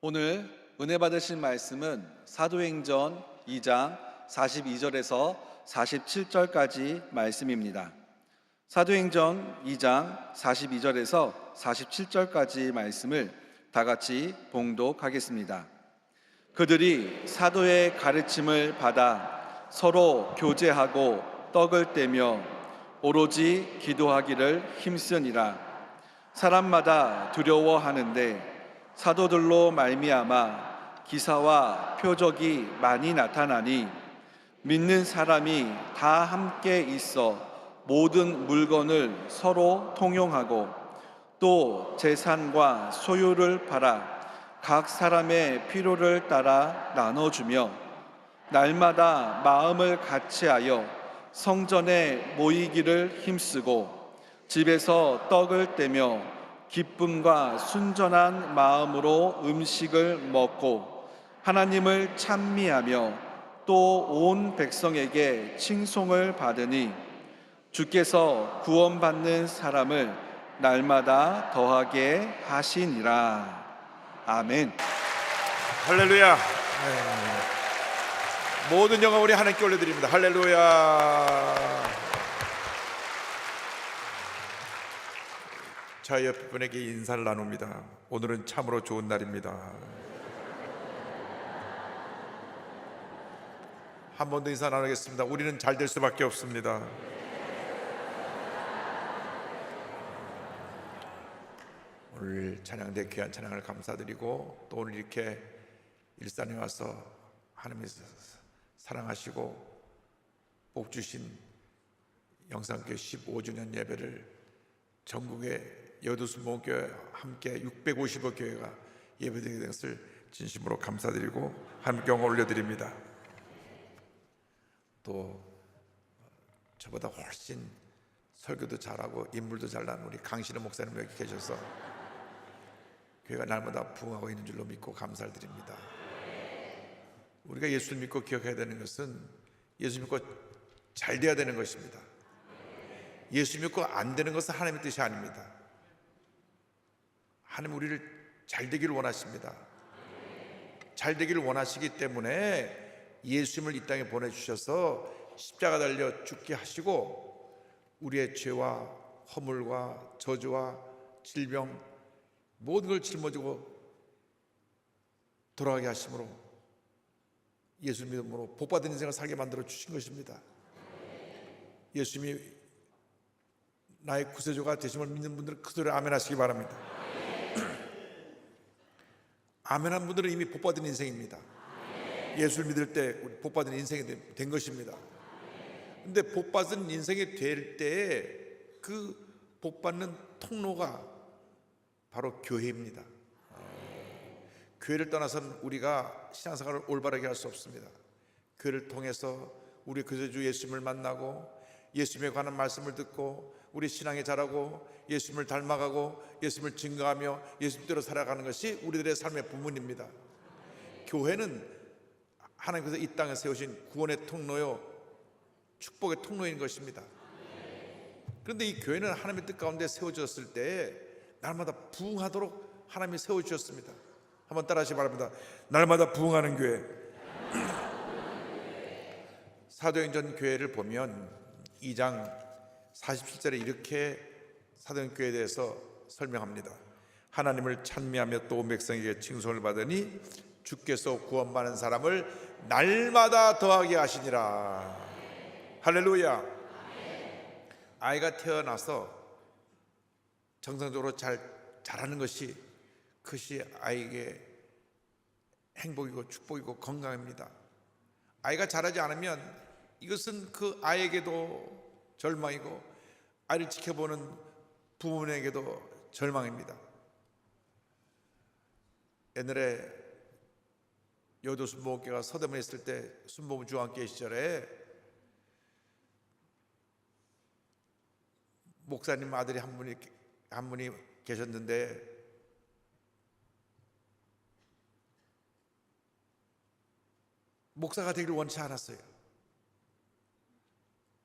오늘 은혜 받으신 말씀은 사도행전 2장 42절에서 47절까지 말씀입니다. 사도행전 2장 42절에서 47절까지 말씀을 다 같이 봉독하겠습니다. 그들이 사도의 가르침을 받아 서로 교제하고 떡을 떼며 오로지 기도하기를 힘쓰니라. 사람마다 두려워하는데 사도들로 말미암아 기사와 표적이 많이 나타나니 믿는 사람이 다 함께 있어 모든 물건을 서로 통용하고 또 재산과 소유를 팔아 각 사람의 필요를 따라 나눠주며 날마다 마음을 같이하여 성전에 모이기를 힘쓰고 집에서 떡을 떼며 기쁨과 순전한 마음으로 음식을 먹고 하나님을 찬미하며 또 온 백성에게 칭송을 받으니 주께서 구원받는 사람을 날마다 더하게 하시니라. 아멘. 할렐루야. 모든 영광 우리 하나님께 올려드립니다. 할렐루야. 저 옆에 분에게 인사를 나눕니다. 오늘은 참으로 좋은 날입니다. 한 번 더 인사 나누겠습니다. 우리는 잘 될 수밖에 없습니다. 오늘 찬양대 귀한 찬양을 감사드리고 또 오늘 이렇게 일산에 와서 하나님이 사랑하시고 복 주신 영산교회 15주년 예배를 전국의 여두순복음교회 함께 650여 교회가 예배드리게 된 것을 진심으로 감사드리고 하나님께 영광을 올려드립니다. 또 저보다 훨씬 설교도 잘하고 인물도 잘난 우리 강신호 목사님 여기 계셔서 교회가 날마다 부흥하고 있는 줄로 믿고 감사를 드립니다. 우리가 예수를 믿고 기억해야 되는 것은 예수 믿고 잘 돼야 되는 것입니다. 예수 믿고 안 되는 것은 하나님의 뜻이 아닙니다. 하나님 우리를 잘 되기를 원하십니다. 잘 되기를 원하시기 때문에 예수님을 이 땅에 보내주셔서 십자가 달려 죽게 하시고 우리의 죄와 허물과 저주와 질병 모든 걸 짊어지고 돌아가게 하심으로 예수 믿음으로 복받은 인생을 살게 만들어 주신 것입니다. 예수님이 나의 구세주가 되심을 믿는 분들은 그 소리를 아멘 하시기 바랍니다. 아멘 한 분들은 이미 복받은 인생입니다. 예수를 믿을 때 복받은 인생이 된 것입니다. 근데 복받은 인생이 될 때에 그 복받는 통로가 바로 교회입니다. 교회를 떠나서는 우리가 신앙생활을 올바르게 할 수 없습니다. 교회를 통해서 우리 구세주 예수님을 만나고 예수님에 관한 말씀을 듣고 우리 신앙에 자라고 예수님을 닮아가고 예수님을 증거하며 예수님대로 살아가는 것이 우리들의 삶의 부문입니다. 교회는 하나님께서 이 땅에 세우신 구원의 통로요 축복의 통로인 것입니다. 그런데 이 교회는 하나님의 뜻 가운데 세워졌을 때 날마다 부흥하도록 하나님이 세워주셨습니다. 한번 따라하시기 바랍니다. 날마다 부흥하는 교회. 사도행전 교회를 보면 2장 47절에 이렇게 사도행전 교회에 대해서 설명합니다. 하나님을 찬미하며 또 온 백성에게 칭송을 받으니 주께서 구원받는 사람을 날마다 더하게 하시니라. 할렐루야. 아이가 태어나서 정상적으로 자라는 것이 그것이 아이에게 행복이고 축복이고 건강입니다. 아이가 자라지 않으면 이것은 그 아이에게도 절망이고 아이를 지켜보는 부모에게도 절망입니다. 옛날에 여도 순복음교회가 서대문에 있을 때 순복음 중앙교회 시절에 목사님 아들이 한 분이 계셨는데 목사가 되기를 원치 않았어요.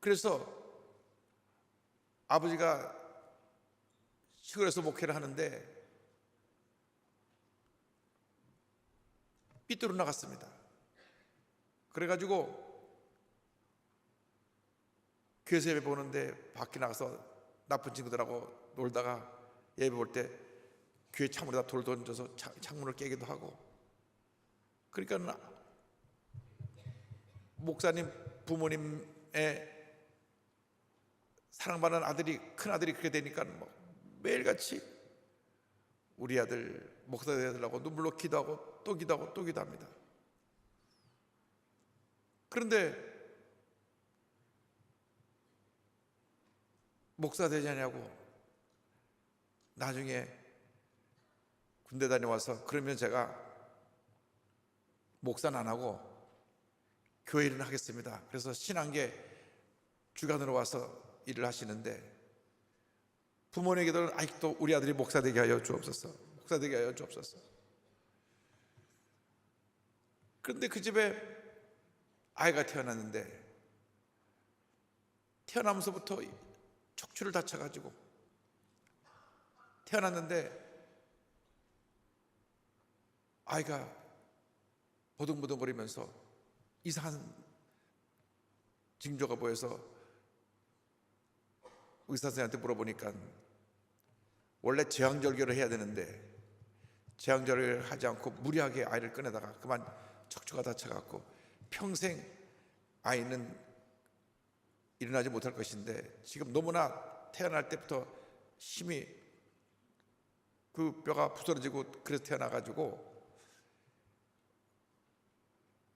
그래서 아버지가 시골에서 목회를 하는데 삐뚤어 나갔습니다. 그래가지고 교회에서 예배 보는데 밖에 나가서 나쁜 친구들하고 놀다가 예배 볼 때 교회 창문에다 돌 던져서 창문을 깨기도 하고, 그러니까 목사님 부모님의 사랑받는 아들이, 큰 아들이 그렇게 되니까 뭐 매일같이 우리 아들 목사 되려고 눈물로 기도하고 또 기도하고 또 기도합니다. 그런데 목사 되자냐고 나중에 군대 다녀와서, 그러면 제가 목사는 안 하고 교회 일은 하겠습니다. 그래서 신앙계 주간으로 와서 일을 하시는데, 부모님에게도 아직도 우리 아들이 목사 되게 하여 주옵소서, 목사 되게 하여 주옵소서. 그런데 그 집에 아이가 태어났는데, 태어나면서부터 척추를 다쳐가지고 태어났는데 아이가 버둥버둥거리면서 이상한 징조가 보여서 의사 선생님한테 물어보니까 원래 제왕절개를 해야 되는데 제왕절개를 하지 않고 무리하게 아이를 꺼내다가 그만 척추가 다쳐갖고 평생 아이는 일어나지 못할 것인데, 지금 너무나 태어날 때부터 힘이, 그 뼈가 부서지고 그래서 태어나가지고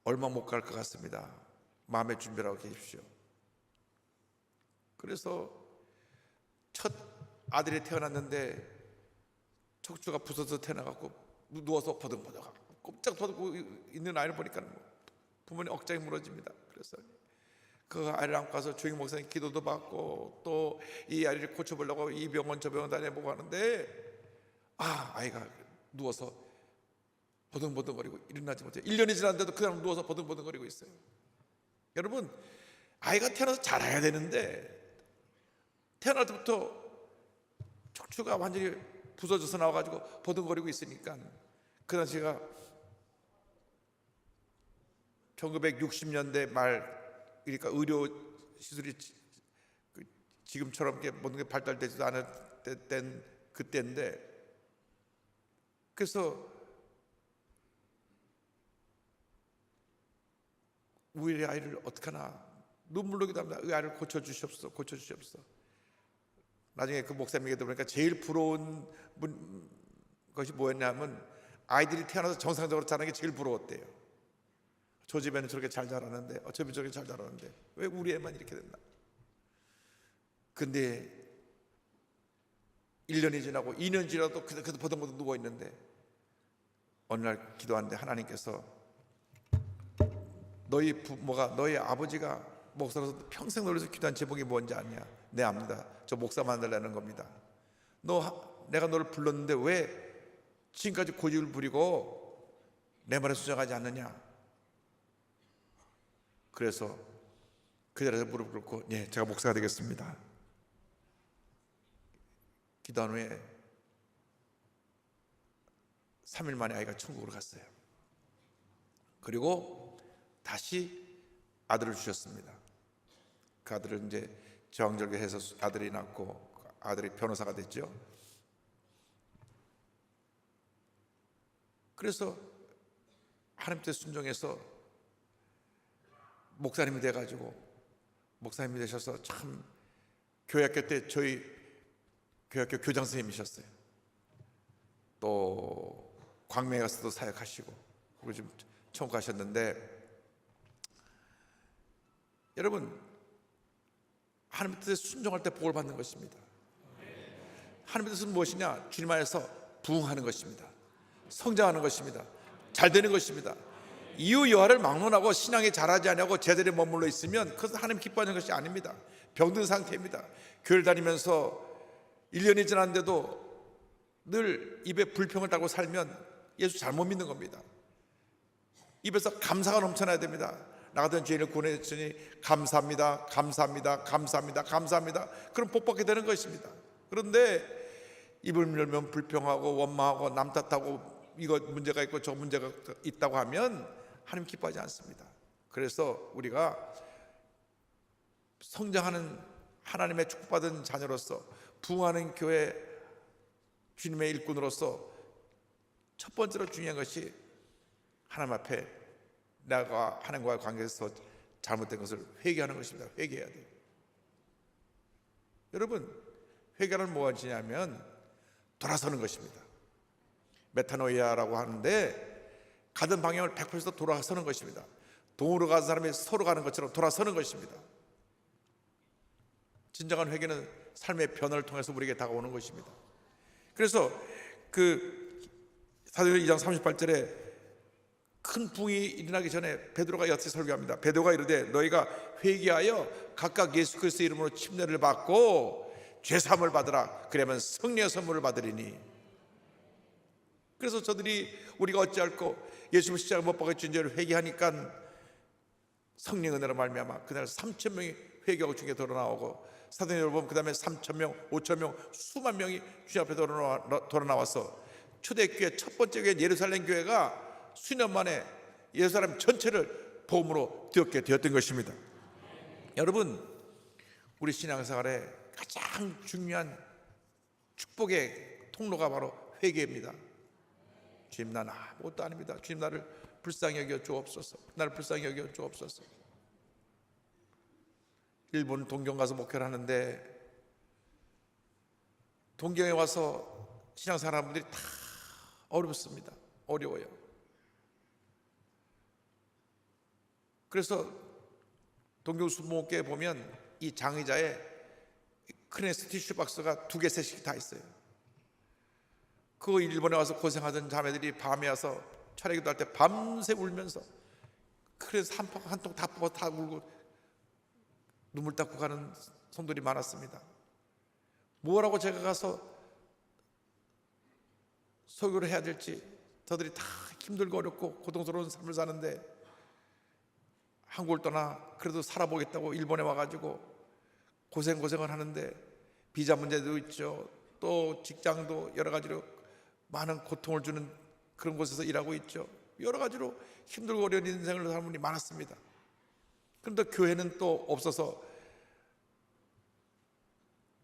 얼마 못 갈 것 같습니다. 마음의 준비를 하고 계십시오. 그래서 첫 아들이 태어났는데 척추가 부서져 태어나갖고 누워서 버둥버둥 꼼짝 돋고 있는 아이를 보니까 부모님 억장이 무너집니다. 그래서 그 아이를 안고 가서 주임 목사님 기도도 받고 또 이 아이를 고쳐보려고 이 병원 저 병원 다녀보고 하는데, 아이가 누워서 버둥버둥거리고 일어나지 못해요. 1년이 지났는데도 그냥 누워서 버둥버둥거리고 있어요. 여러분, 아이가 태어나서 자라야 되는데 태어날 때부터 척추가 완전히 부서져서 나와가지고 버둥거리고 있으니까, 그 당시가 1960년대 말, 그러니까 의료 시술이 지금처럼 모든 게 발달되지도 않을 땐 그때인데, 그래서 우리 아이를 어떡하나 눈물로 기도합니다. 이 아이를 고쳐주시옵소서, 고쳐주시옵소서. 나중에 그 목사님에게 들어보니까 제일 부러운 것이 뭐였냐면 아이들이 태어나서 정상적으로 자라는 게 제일 부러웠대요. 저 집에는 저렇게 잘 자라는데, 저 집에 저렇게 잘 자라는데 왜 우리 애만 이렇게 됐나. 근데 1년이 지나고 2년 지나도 그래도 버둥버둥 누워있는데, 어느 날 기도하는데 하나님께서 너희 부모가, 너희 아버지가 목사로서 평생 노래서 기도한 제목이 뭔지 아냐? 네, 압니다. 저 목사 만들라는 겁니다. 내가 너를 불렀는데 왜 지금까지 고집을 부리고 내 말에 순종하지 않느냐? 그래서 그 자리에서 무릎 꿇고, 예, 제가 목사가 되겠습니다. 기도한 후에 3일 만에 아이가 천국으로 갔어요. 그리고 다시 아들을 주셨습니다. 그 아들을 이제 제왕절개해서 아들이 낳고 아들이 변호사가 됐죠. 그래서 하나님께 순종해서 목사님이 돼가지고, 목사님이 되셔서 참 교회학교 때 저희 교회학교 교장 선생님이셨어요. 또 광명에 가서도 사역하시고, 그리고 지금 천국 가셨는데, 여러분, 하나님 뜻에 순종할 때 복을 받는 것입니다. 하나님의 뜻은 무엇이냐? 주님 안에서 부흥하는 것입니다. 성장하는 것입니다. 잘 되는 것입니다. 이유 여하를 막론하고 신앙이 자라지 않냐고 제자리에 머물러 있으면 그것은 하나님 기뻐하는 것이 아닙니다. 병든 상태입니다. 교회를 다니면서 1년이 지났는데도 늘 입에 불평을 달고 살면 예수 잘못 믿는 겁니다. 입에서 감사가 넘쳐나야 됩니다. 나 같은 죄인을 구원해 주시니 감사합니다, 감사합니다, 감사합니다, 감사합니다. 그럼 복 받게 되는 것입니다. 그런데 입을 열면 불평하고 원망하고 남 탓하고 이거 문제가 있고 저 문제가 있다고 하면 하나님 기뻐하지 않습니다. 그래서 우리가 성장하는 하나님의 축복받은 자녀로서 부흥하는 교회 주님의 일꾼으로서 첫 번째로 중요한 것이 하나님 앞에 내가 하나님과의 관계에서 잘못된 것을 회개하는 것입니다. 회개해야 돼요. 여러분, 회개는 무엇이냐면 돌아서는 것입니다. 메타노이아라고 하는데 가던 방향을 100% 돌아서는 것입니다. 동으로 가는 사람이 서로 가는 것처럼 돌아서는 것입니다. 진정한 회개는 삶의 변화를 통해서 우리에게 다가오는 것입니다. 그래서 사도행전 2장 38절에 큰 부흥이 일어나기 전에 베드로가 이렇게 설교합니다. 베드로가 이르되 너희가 회개하여 각각 예수 그리스도의 이름으로 침례를 받고 죄사함을 받으라. 그러면 성령의 선물을 받으리니. 그래서 우리가 어찌할꼬 예수님을 십자가에 못 박아 주신 죄를 회개하니까 성령 은혜로 말미암아 그날 3,000명이 회개하고 주님께 돌아나오고, 사도행전을 보면 그 다음에 3,000명, 5,000명, 수만 명이 주님 앞에 돌아나와서 초대교회 첫 번째 교회 예루살렘 교회가 수년 만에 예루살렘 전체를 복음으로 뒤엎게 되었던 것입니다. 여러분, 우리 신앙생활에 가장 중요한 축복의 통로가 바로 회개입니다. 주님, 나는 아무것도 아닙니다. 주님, 나를 불쌍히 여겨 주옵소서. 나를 불쌍히 여겨 주옵소서. 일본 동경 가서 목회를 하는데 동경에 와서 신앙생활 하는 분들이 다 어렵습니다. 어려워요. 그래서 동경 수목교에 보면 이 장의자에 크레스 티슈 박스가 2개, 3씩 다 있어요. 그 일본에 와서 고생하던 자매들이 밤에 와서 차례기도 할 때 밤새 울면서 그래서 한 통 다 뽑아 다 울고 눈물 닦고 가는 성도들이 많았습니다. 뭐라고 제가 가서 설교를 해야 될지, 저들이 다 힘들고 어렵고 고통스러운 삶을 사는데 한국을 떠나 그래도 살아보겠다고 일본에 와가지고 고생을 하는데 비자 문제도 있죠. 또 직장도 여러 가지로 많은 고통을 주는 그런 곳에서 일하고 있죠. 여러 가지로 힘들고 어려운 인생을 사는 분이 많았습니다. 그런데 교회는 또 없어서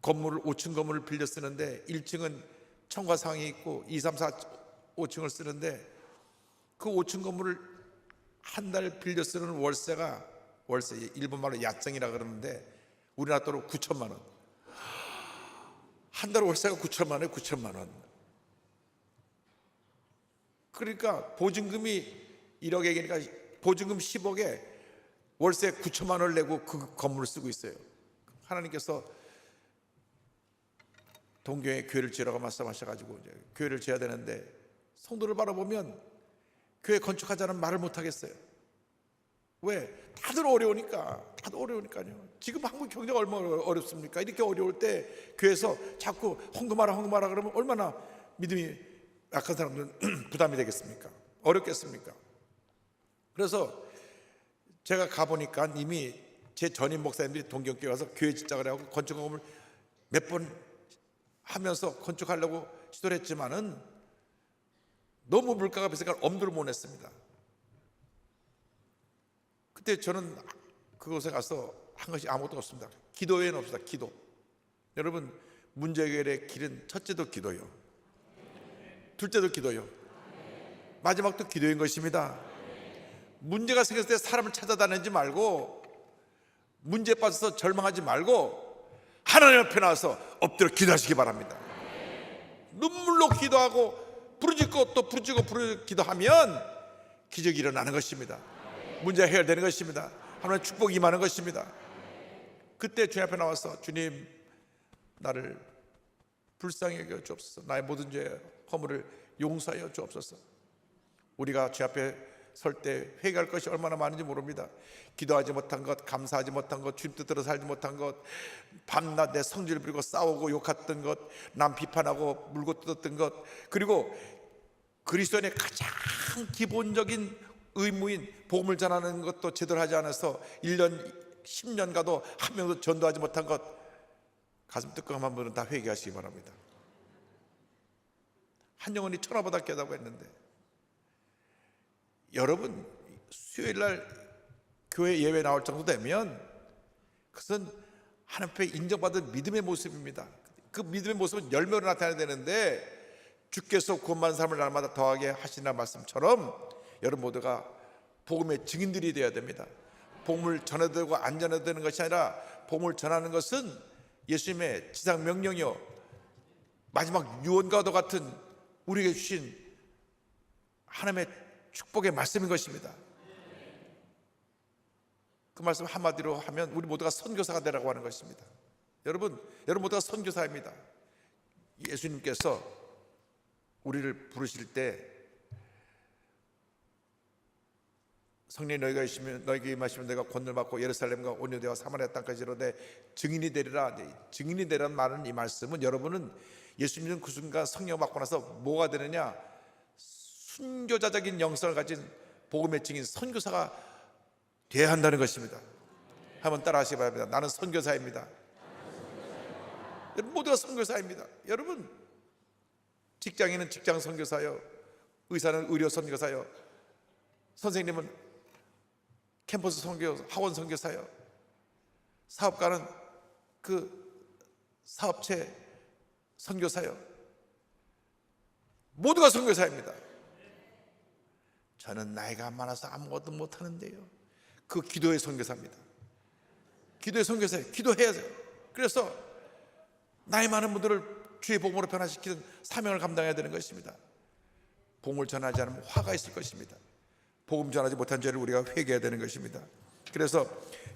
5층 건물을 빌려 쓰는데 1층은 청과상이 있고 2, 3, 4, 5층을 쓰는데 그 5층 건물을 한 달 빌려 쓰는 월세 일본말로 야증이라 그러는데 우리나라 돈으로 9천만 원. 한 달 월세가 9천만 원에 9천만 원. 그러니까 보증금이 1억이니까 보증금 10억에 월세 9천만 원을 내고 그 건물을 쓰고 있어요. 하나님께서 동경에 교회를 지으라고 말씀하셔가지고 이제 교회를 지어야 되는데 성도를 바라보면 교회 건축하자는 말을 못하겠어요. 왜? 다들 어려우니까요. 지금 한국 경제가 얼마나 어렵습니까? 이렇게 어려울 때 교회에서 자꾸 헌금하라 그러면 얼마나 믿음이 약한 사람들은 부담이 되겠습니까? 어렵겠습니까? 그래서 제가 가보니까 이미 제 전임 목사님들이 동경교회 와서 교회 짓자 그래갖고 건축공을 몇 번 하면서 건축하려고 시도를 했지만은 너무 물가가 비싸니까 엄두를 못 냈습니다. 그때 저는 그곳에 가서 한 것이 아무것도 없습니다. 기도 외에는 없습니다. 기도. 여러분, 문제 해결의 길은 첫째도 기도요, 둘째도 기도요, 마지막도 기도인 것입니다. 문제가 생겼을 때 사람을 찾아다니지 말고, 문제에 빠져서 절망하지 말고 하나님 앞에 나와서 엎드려 기도하시기 바랍니다. 눈물로 기도하고 부르짖고 또 부르짖고 기도하면 기적이 일어나는 것입니다. 문제가 해결되는 것입니다. 하나님의 축복이 임하는 것입니다. 그때 주님 앞에 나와서 주님, 나를 불쌍히 여겨 주옵소서. 나의 모든 죄 허물을 용서하여 주옵소서. 우리가 주님 앞에 설 때 회개할 것이 얼마나 많은지 모릅니다. 기도하지 못한 것, 감사하지 못한 것, 주님 뜻대로 살지 못한 것, 밤낮 내 성질을 부리고 싸우고 욕했던 것, 남 비판하고 물고 뜯었던 것, 그리고 그리스도인의 가장 기본적인 의무인 복음을 전하는 것도 제대로 하지 않아서 1년, 10년 가도 한 명도 전도하지 못한 것, 가슴 뜨끔한 분은 다 회개하시기 바랍니다. 한 영혼이 천하보다 귀하다고 했는데, 여러분 수요일 날 교회 예배 나올 정도 되면 그것은 하나님 앞에 인정받은 믿음의 모습입니다. 그 믿음의 모습은 열매로 나타나야 되는데, 주께서 구원받은 사람을 날마다 더하게 하시나 말씀처럼 여러분 모두가 복음의 증인들이 되어야 됩니다. 복음을 전해야 되고 안 전해야 되는 것이 아니라, 복음을 전하는 것은 예수님의 지상 명령이요 마지막 유언과도 같은 우리에게 주신 하나님의 축복의 말씀인 것입니다. 그 말씀 한마디로 하면 우리 모두가 선교사가 되라고 하는 것입니다. 여러분 모두가 선교사입니다. 예수님께서 우리를 부르실 때 성령이 너희에게 임하시면 내가 권능을 받고 예루살렘과 온유대와 사마리아 땅까지 이르되 증인이 되리라. 증인이 되라는 말은, 이 말씀은 여러분은 예수 믿는 그 순간 성령 받고 나서 뭐가 되느냐, 순교자적인 영성을 가진 복음의 증인 선교사가 되어야 한다는 것입니다. 한번 따라 하시기 바랍니다. 나는 선교사입니다. 여러분 모두가 선교사입니다. 여러분 직장인은 직장 선교사요, 의사는 의료 선교사요, 선생님은 캠퍼스 선교 학원 선교사요, 사업가는 그 사업체 선교사요. 모두가 선교사입니다. 저는 나이가 많아서 아무것도 못하는데요. 그 기도의 선교사입니다. 기도의 선교사예요. 기도해야 돼요. 그래서 나이 많은 분들을 주의 복음으로 변화시키는 사명을 감당해야 되는 것입니다. 복음을 전하지 않으면 화가 있을 것입니다. 복음 전하지 못한 죄를 우리가 회개해야 되는 것입니다. 그래서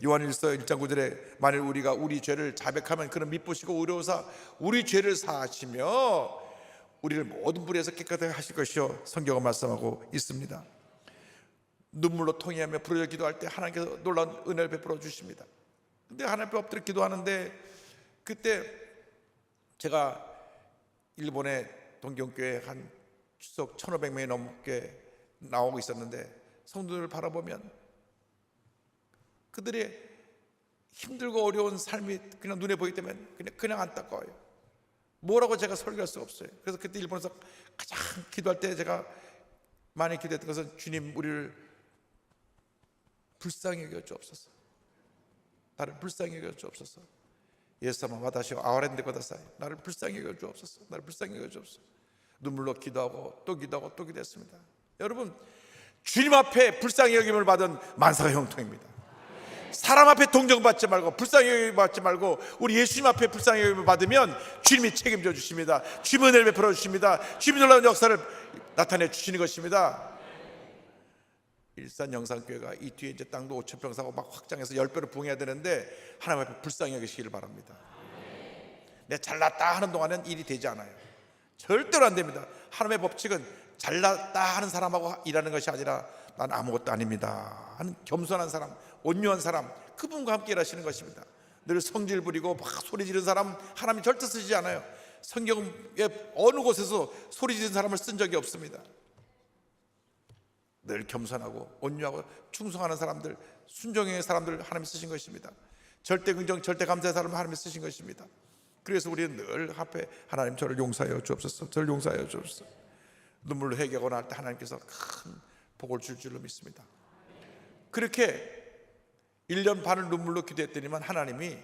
요한일서 1장 9절에 만일 우리가 우리 죄를 자백하면 그는 미쁘시고 의로우사 우리 죄를 사하시며 우리를 모든 불의에서 깨끗하게 하실 것이요 성경은 말씀하고 있습니다. 눈물로 통회하며 부르짖어 기도할 때 하나님께서 놀라운 은혜를 베풀어 주십니다. 근데 하나님 앞에 엎드려 기도하는데, 그때 제가 일본의 동경교회 한 추석 1,500명이 넘게 나오고 있었는데, 성도들을 바라보면 그들의 힘들고 어려운 삶이 그냥 눈에 보이기 때문에 그냥 안타까워요. 뭐라고 제가 설교할 수가 없어요. 그래서 그때 일본에서 가장 기도할 때 제가 많이 기도했던 것은, 주님 우리를 불쌍히 여겨 주옵소서. 나를 불쌍히 여겨 주옵소서. 예수様와다시を憐れんでください. 나를 불쌍히 여겨 주옵소서. 나를 불쌍히 여겨 주옵소서. 눈물로 기도하고 또 기도하고 또 기도했습니다. 여러분 주님 앞에 불쌍히 여김을 받은 만사가 형통입니다. 사람 앞에 동정받지 말고 불쌍히 여김을 받지 말고 우리 예수님 앞에 불쌍히 여김을 받으면 주님이 책임져 주십니다. 주님의 은혜를 베풀어 주십니다. 주님의 놀라운 역사를 나타내 주시는 것입니다. 일산 영산교회가 이 뒤에 이제 땅도 5,000평 사고 막 확장해서 10배로 부흥해야 되는데 하나님 앞에 불쌍히 여기시기를 바랍니다. 내 잘났다 하는 동안은 일이 되지 않아요. 절대로 안 됩니다. 하나님의 법칙은 잘났다 하는 사람하고 일하는 것이 아니라 난 아무것도 아닙니다 하는 겸손한 사람, 온유한 사람, 그분과 함께 일하시는 것입니다. 늘 성질 부리고 막 소리 지르는 사람 하나님이 절대 쓰지 않아요. 성경의 어느 곳에서 소리 지르는 사람을 쓴 적이 없습니다. 늘 겸손하고 온유하고 충성하는 사람들, 순종의 사람들 하나님이 쓰신 것입니다. 절대 긍정, 절대 감사의 사람을 하나님이 쓰신 것입니다. 그래서 우리는 늘 앞에 하나님 저를 용서하여 주옵소서, 저를 용서하여 주옵소서. 눈물로 회개하고 날 때 하나님께서 큰 복을 줄 줄로 믿습니다. 그렇게 1년 반을 눈물로 기도했더니만 하나님이,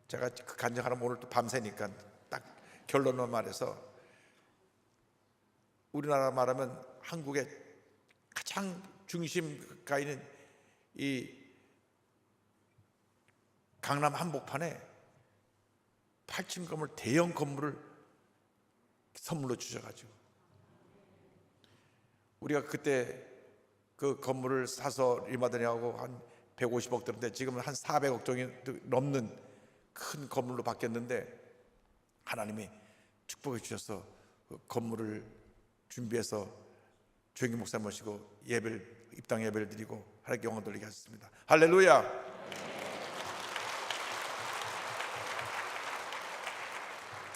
제가 그 간증하는 오늘 또 밤새니까 딱 결론을 말해서, 우리나라 말하면 한국의 가장 중심가 있는 이 강남 한복판에 8층 건물, 대형 건물을 선물로 주셔가지고 우리가 그때 그 건물을 사서 리마더링하고 한 150억 들었는데 지금은 한 400억 정도 넘는 큰 건물로 바뀌었는데, 하나님이 축복해 주셔서 그 건물을 준비해서 조영기 목사 모시고 입당 예배를 드리고 하나님께 영광 돌리게 하셨습니다. 할렐루야.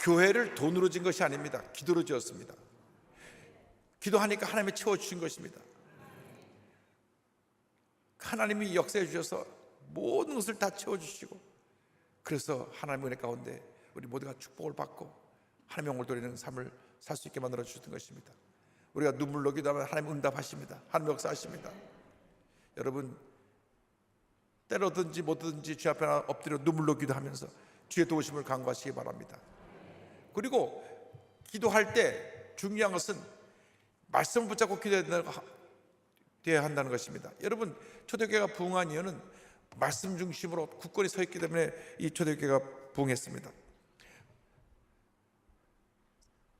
교회를 돈으로 진 것이 아닙니다. 기도로 지었습니다. 기도하니까 하나님이 채워주신 것입니다. 하나님이 역사해 주셔서 모든 것을 다 채워주시고, 그래서 하나님의 은혜 가운데 우리 모두가 축복을 받고 하나님의 영광을 돌리는 삶을 살 수 있게 만들어 주셨던 것입니다. 우리가 눈물로 기도하면 하나님 응답하십니다. 하나님 역사하십니다. 여러분, 때로든지 못든지 주 앞에 엎드려 눈물로 기도하면서 주의 도우심을 간구하시기 바랍니다. 그리고 기도할 때 중요한 것은 말씀을 붙잡고 기도해야 한다는 것입니다. 여러분, 초대교회가 부흥한 이유는 말씀 중심으로 굳건히 서 있기 때문에 이 초대교회가 부흥했습니다.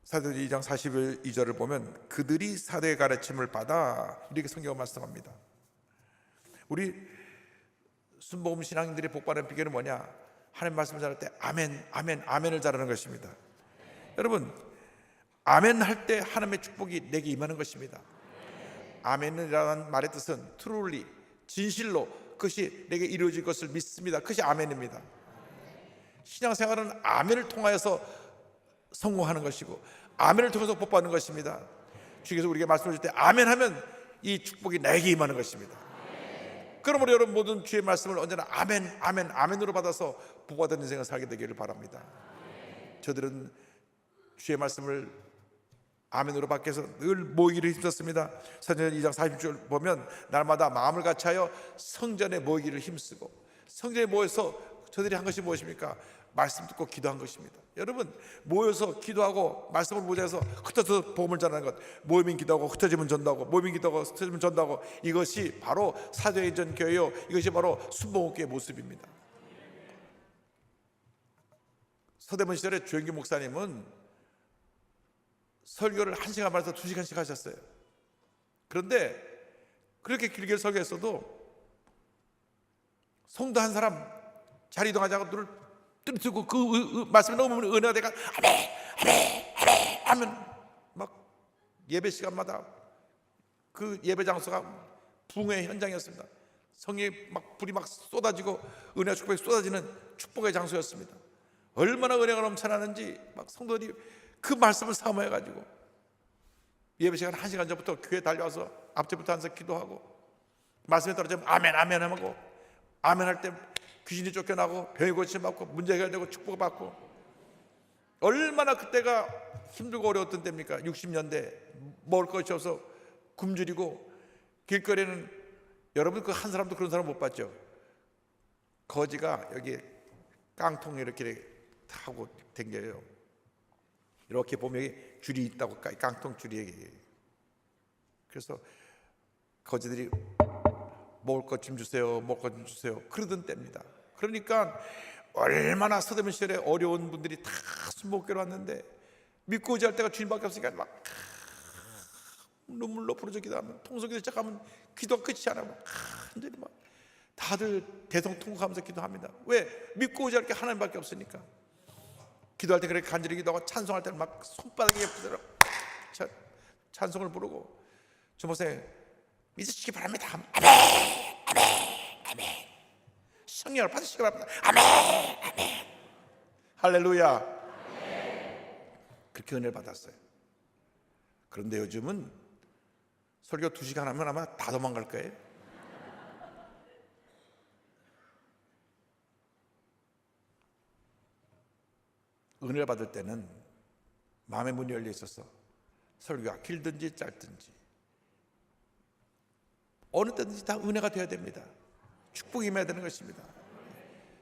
사도행전 2장 42절을 보면 그들이 사도의 가르침을 받아, 이렇게 성경은 말씀합니다. 우리 순복음 신앙인들이 복받는 비결은 뭐냐? 하나님 말씀을 잘할 때 아멘, 아멘, 아멘을 잘하는 것입니다. 여러분, 아멘 할 때 하나님의 축복이 내게 임하는 것입니다. 아멘이라는 말의 뜻은 truly, 진실로 그것이 내게 이루어질 것을 믿습니다. 그것이 아멘입니다. 신앙생활은 아멘을 통하여서 성공하는 것이고 아멘을 통해서 복받는 것입니다. 주께서 우리에게 말씀해 주실 때 아멘 하면 이 축복이 내게 임하는 것입니다. 그러므로 여러분, 모든 주의 말씀을 언제나 아멘, 아멘, 아멘으로 받아서 복받은 인생을 살게 되기를 바랍니다. 저들은 주의 말씀을 아멘으로 받기 위해서 늘 모이기를 힘썼습니다. 사도행전 2장 40절 보면 날마다 마음을 같이하여 성전에 모이기를 힘쓰고, 성전에 모여서 저들이 한 것이 무엇입니까? 말씀 듣고 기도한 것입니다. 여러분, 모여서 기도하고 말씀을 모자라서 흩어져서 복음을 전하는 것, 모이면 기도하고 흩어지면 전도하고, 모이면 기도하고 흩어지면 전도하고, 이것이 바로 사도행전 교회요, 이것이 바로 순복음교회의 모습입니다. 서대문 시절에 조영기 목사님은 설교를 1시간 반에서 2시간씩 하셨어요. 그런데 그렇게 길게 설교했어도 성도 한 사람 자리 이동하지 않고 눈을 뜨고 그 말씀이 너무 은혜가 되니까 아멘, 아멘, 아멘 하면 막 예배 시간마다 그 예배 장소가 붕의 현장이었습니다. 성이 막 불이 막 쏟아지고 은혜와 축복이 쏟아지는 축복의 장소였습니다. 얼마나 은혜가 넘쳐나는지 막 성도들이 그 말씀을 사모해가지고 예배 시간 1시간 전부터 교회 달려와서 앞제부터 앉아서 기도하고, 말씀에 떨어지면 아멘, 아멘 하고, 아멘 할 때 귀신이 쫓겨나고 병이 고침받고 문제 해결되고 축복을 받고, 얼마나 그때가 힘들고 어려웠던 때입니까? 60년대 먹을 것이 없어 굶주리고, 길거리에는 여러분 그 한 사람도 그런 사람 못 봤죠? 거지가 여기 깡통에 이렇게 타고 댕겨요. 이렇게 보면 줄이 있다고, 깡통 줄이. 그래서 거지들이 먹을 것 좀 주세요, 먹을 것 좀 주세요, 그러던 때입니다. 그러니까 얼마나 서대문 시절에 어려운 분들이 다 순복음교회로 왔는데 믿고 의지할 때가 주님밖에 없으니까 막 눈물로 부르짖어 기도하면, 통성기도 시작하면 기도가 끝이 안 하고 완전히 막 다들 대성통곡하면서 기도합니다. 왜? 믿고 의지할 게 하나님밖에 없으니까. 기도할 때 그렇게 간절히 기도하고, 찬송할 때는 막 손바닥에 부드러 찬송을 부르고, 주목사님 믿으시기 바랍니다. 아멘, 아멘, 아멘. 성령을 받으시기 바랍니다. 아멘, 아멘. 할렐루야. 아멘. 그렇게 은혜를 받았어요. 그런데 요즘은 설교 2시간 하면 아마 다 도망갈 거예요. 은혜를 받을 때는 마음의 문이 열려 있어서 설교가 길든지 짧든지 어느 때든지 다 은혜가 되어야 됩니다. 축복이 임해야 되는 것입니다.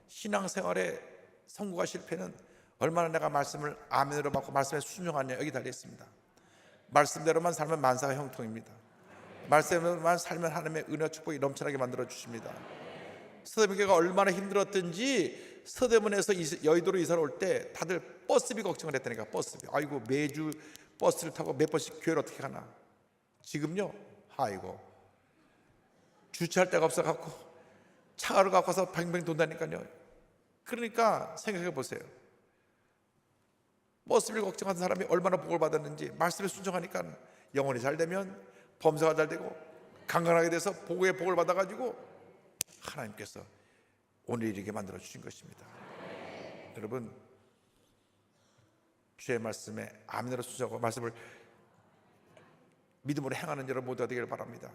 신앙생활의 성공과 실패는 얼마나 내가 말씀을 아멘으로 받고 말씀에 순종하냐, 여기 달려 있습니다. 말씀대로만 살면 만사가 형통입니다. 말씀대로만 살면 하나님의 은혜와 축복이 넘쳐나게 만들어 주십니다. 서대문교회가 얼마나 힘들었든지 서대문에서 여의도로 이사를 올 때 다들 버스비 걱정을 했다니까. 버스비. 아이고, 매주 버스를 타고 몇 번씩 교회를 어떻게 가나. 지금요, 아이고, 주차할 데가 없어갖고 차를 갖고 와서 뱅뱅 돈다니까요. 그러니까 생각해 보세요. 버스비를 걱정하는 사람이 얼마나 복을 받았는지. 말씀에 순종하니까 영혼이 잘 되면 범사가 잘 되고 강건하게 돼서 복의 복을 받아가지고 하나님께서 오늘 이르게 만들어 주신 것입니다. 여러분, 주의 말씀에 아멘으로 순종하고 말씀을 믿음으로 행하는 여러분 모두가 되기를 바랍니다.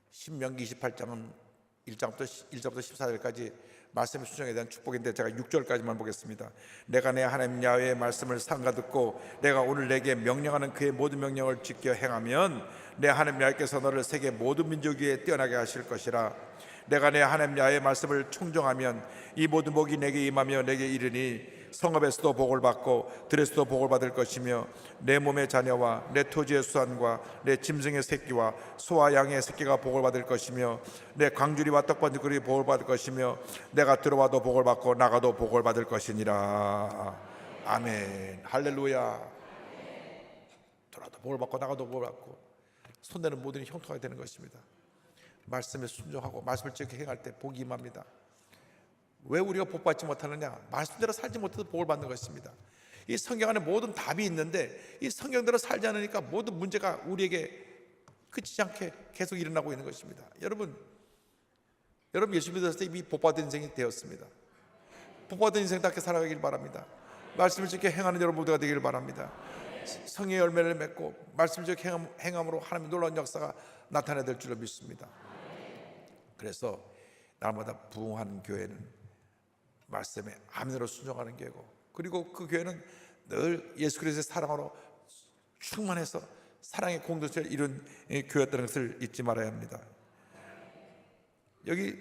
신명기 28장은 1장부터 14절까지 말씀의 순종에 대한 축복인데 제가 6절까지만 보겠습니다. 내가 내 하나님 야훼의 말씀을 삼가 듣고 내가 오늘 내게 명령하는 그의 모든 명령을 지켜 행하면 내 하나님 야훼께서 너를 세계 모든 민족 위에 뛰어나게 하실 것이라. 내가 내 하나님 야훼의 말씀을 청종하면 이 모든 복이 내게 임하며 내게 이르니 성읍에서도 복을 받고 들에서도 복을 받을 것이며 내 몸의 자녀와 내 토지의 수산과 내 짐승의 새끼와 소와 양의 새끼가 복을 받을 것이며 내 광주리와 떡번지거리 복을 받을 것이며 내가 들어와도 복을 받고 나가도 복을 받을 것이니라. 아멘. 할렐루야. 들어와도 복을 받고 나가도 복을 받고 손대는 모든 일이 형통하게 되는 것입니다. 말씀에 순종하고 말씀을 지켜 행할 때 복이 임합니다. 왜 우리가 복 받지 못하느냐? 말씀대로 살지 못해서 복을 받는 것입니다. 이 성경 안에 모든 답이 있는데 이 성경대로 살지 않으니까 모든 문제가 우리에게 그치지 않게 계속 일어나고 있는 것입니다. 여러분 예수 믿었을 때 이미 복 받은 인생이 되었습니다. 복 받은 인생답게 살아가길 바랍니다. 말씀을 지켜 행하는 여러분 모두가 되기를 바랍니다. 성의 열매를 맺고 말씀을 지켜 행함으로 하나님의 놀라운 역사가 나타나야 될 줄로 믿습니다. 그래서 날마다 부흥하는 교회는 말씀에 아멘으로 순종하는 교회고, 그리고 그 교회는 늘 예수 그리스도의 사랑으로 충만해서 사랑의 공동체를 이룬 교회였다는 것을 잊지 말아야 합니다. 여기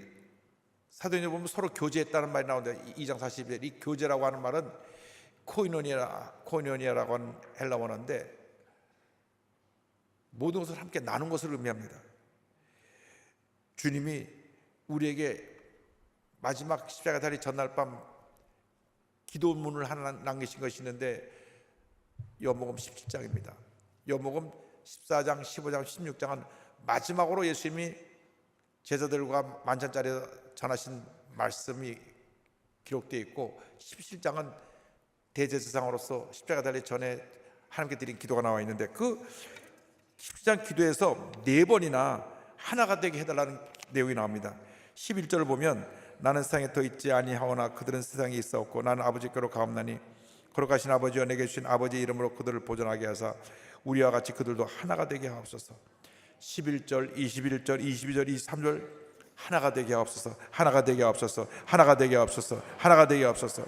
사도행전 보면 서로 교제했다는 말이 나오는데 2장 40절 이 교제라고 하는 말은 코이노니아라고 하는 헬라 원어인데 모든 것을 함께 나눈 것을 의미합니다. 주님이 우리에게 마지막 십자가 달리 전날 밤 기도문을 하나 남기신 것이 있는데 요한복음 17장입니다. 요한복음 14장, 15장, 16장은 마지막으로 예수님이 제자들과 만찬자리에 전하신 말씀이 기록되어 있고 17장은 대제사장으로서 십자가 달리 전에 하나님께 드린 기도가 나와 있는데 그 17장 기도에서 4번이나 하나가 되게 해달라는 내용이 나옵니다. 11절을 보면 나는 세상에 더 있지 아니하오나 그들은 세상에 있사옵고 나는 아버지께로 가옵나니 거룩하신 아버지와 내게 주신 아버지의 이름으로 그들을 보존하게 하사 우리와 같이 그들도 하나가 되게 하옵소서. 11절, 21절, 22절, 23절 하나가 되게 하옵소서. 하나가 되게 하옵소서. 하나가 되게 하옵소서. 하나가 되게 하옵소서.